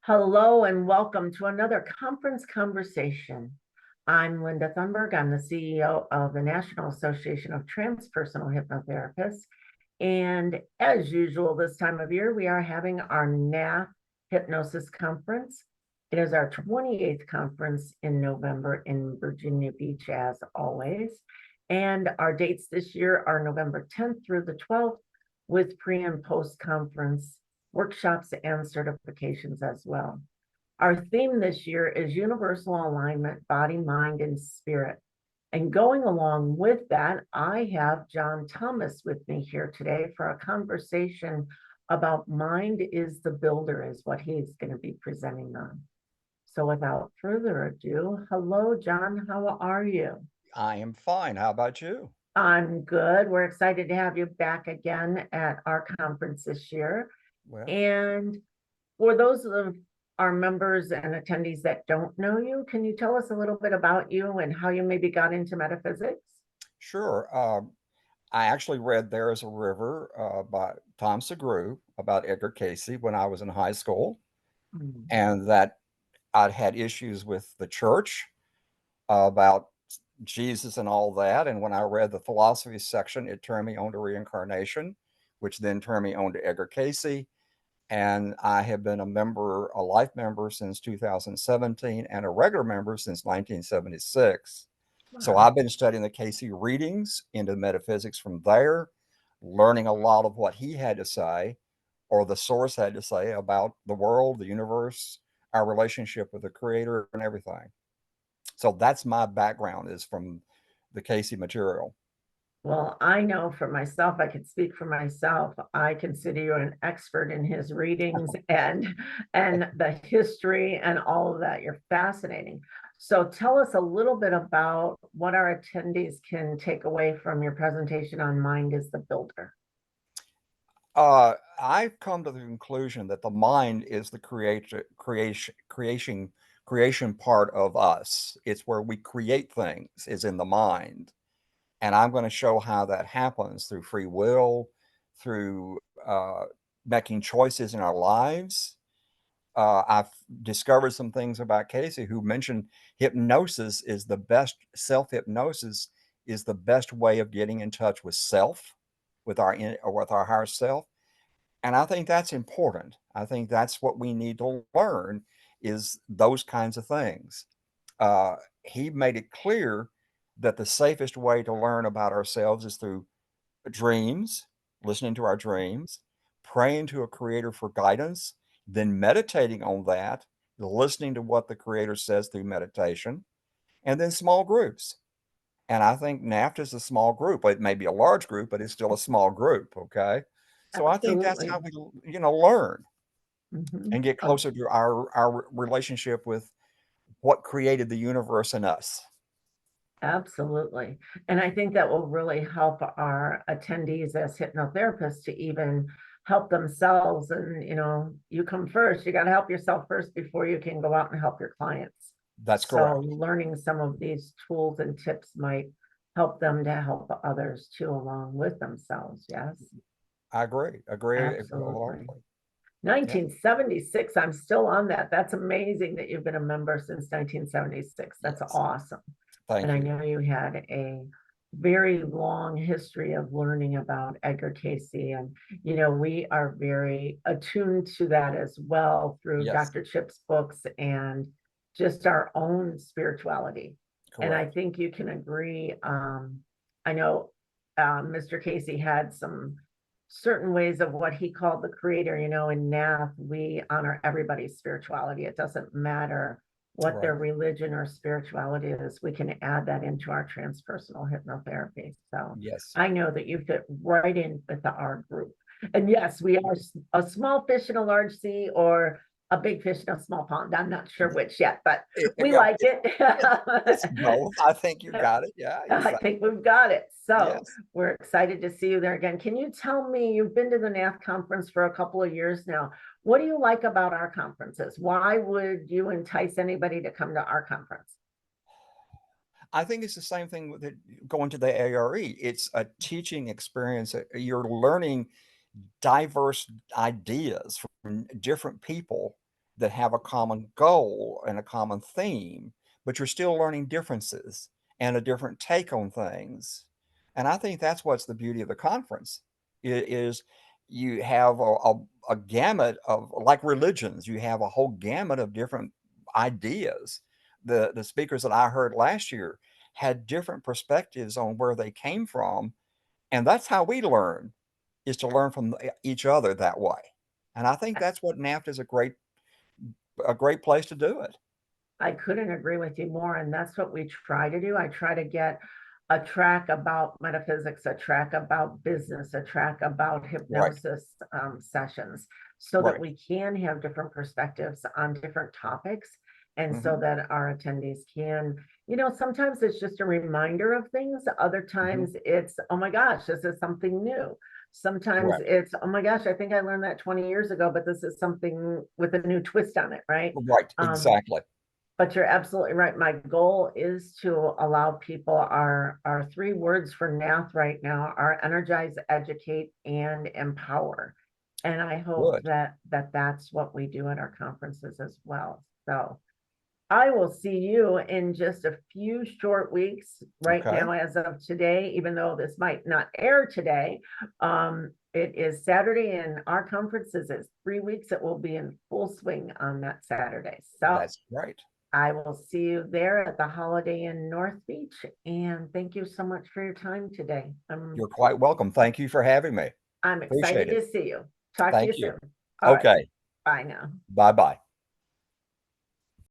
Hello and welcome to another conference conversation. I'm Linda Thunberg. I'm the CEO of the National Association of Transpersonal Hypnotherapists. And as usual, this time of year, we are having our NATH Hypnosis Conference. It is our 28th conference in November in Virginia Beach, as always. And our dates this year are November 10th through the 12th, with pre and post conference workshops and certifications as well. Our theme this year is universal alignment, body, mind, and spirit. And going along with that, I have John Thomas with me here today for a conversation about mind is the builder, is what he's going to be presenting on. So without further ado, hello, John, how are you? I am fine. How about you? I'm good. We're excited to have you back again at our conference this year. Well, And for those of our members and attendees that don't know you, can you tell us a little bit about you and how you maybe got into metaphysics? sure. I actually read There is a River by Tom Segru about Edgar Casey when I was in high school, Mm. and that I'd had issues with the church about Jesus and all that. And when I read the philosophy section, it turned me on to reincarnation, which then turned me on to Edgar Casey. And I have been a life member since 2017 and a regular member since 1976. So Wow. I've been studying the Casey readings into metaphysics from there, learning a lot of what he had to say or the source had to say about the world, the universe, our relationship with the creator and everything. So that's my background is from the Casey material. Well, I know for myself, I can speak for myself. I consider you an expert in his readings and the history and all of that. You're fascinating. So tell us a little bit about what our attendees can take away from your presentation on Mind is the Builder. I've come to the conclusion that the mind is the creation part of us. It's where we create things, is in the mind. And I'm going to show how that happens through free will, through making choices in our lives. I've discovered some things about Casey who mentioned hypnosis is the best, self hypnosis is the best way of getting in touch with self, with our higher self. And I think that's important. I think that's what we need to learn is those kinds of things. He made it clear that the safest way to learn about ourselves is through dreams, listening to our dreams, praying to a creator for guidance, then meditating on that, listening to what the creator says through meditation, and then small groups. And I think NAFTA is a small group. It may be a large group, but it's still a small group. Okay. So I think that's Absolutely. how we, learn Mhm. and get closer to our relationship with what created the universe and us. Absolutely. And I think that will really help our attendees as hypnotherapists to even help themselves. And, you come first, you got to help yourself first before you can go out and help your clients. That's So correct. learning some of these tools and tips might help them to help others too, along with themselves. Yes, I agree absolutely. wholeheartedly. Yeah. 1976, I'm still on that. That's amazing that you've been a member since 1976. That's Yes. awesome. And Thank I you. know you had a very long history of learning about Edgar Casey. And, we are very attuned to that as well through Yes. Dr. Chip's books and just our own spirituality. And I Correct. think you can agree. I know Mr. Casey had some certain ways of what he called the creator. In NATH, we honor everybody's spirituality. It doesn't matter what Right. their religion or spirituality is, we can add that into our transpersonal hypnotherapy. So Yes. I know that you fit right in with our group. And yes, we are a small fish in a large sea or a big fish in a small pond. I'm not sure which yet, but we Yeah, like it. it's both. I think you got it. Yeah, I exactly. think we've got it. So Yes. we're excited to see you there again. Can you tell me, you've been to the NATH conference for a couple of years now. What do you like about our conferences? Why would you entice anybody to come to our conference? I think it's the same thing with it going to the ARE. It's a teaching experience. You're learning diverse ideas from different people that have a common goal and a common theme, but you're still learning differences and a different take on things. And I think that's what's the beauty of the conference is you have a gamut of, like religions, you have a whole gamut of different ideas. The speakers that I heard last year had different perspectives on where they came from, and that's how we learn, is to learn from each other that way. And I think that's what NAFTA is a great place to do it. I couldn't agree with you more. And that's what we try to do. I try to get a track about metaphysics, a track about business, a track about Right, hypnosis sessions, so that right. we can have different perspectives on different topics. And so Mhm, that our attendees can, sometimes it's just a reminder of things. Other mhm. times it's, oh my gosh, this is something new. Sometimes Correct. it's, oh my gosh, I think I learned that 20 years ago, but this is something with a new twist on it, right? Right, exactly. But you're absolutely right. My goal is to allow people, our three words for NATH right now are energize, educate, and empower. And I hope Good. that's what we do at our conferences as well. So I will see you in just a few short weeks right Okay. now as of today, even though this might not air today. It is Saturday and our conferences is 3 weeks. It will be in full swing on that Saturday. So That's great. I will see you there at the Holiday Inn North Beach. And thank you so much for your time today. You're quite welcome. Thank you for having me. I'm Appreciate excited it. to see you. Talk to you Thank you. soon. All right. Okay. Bye now. Bye-bye.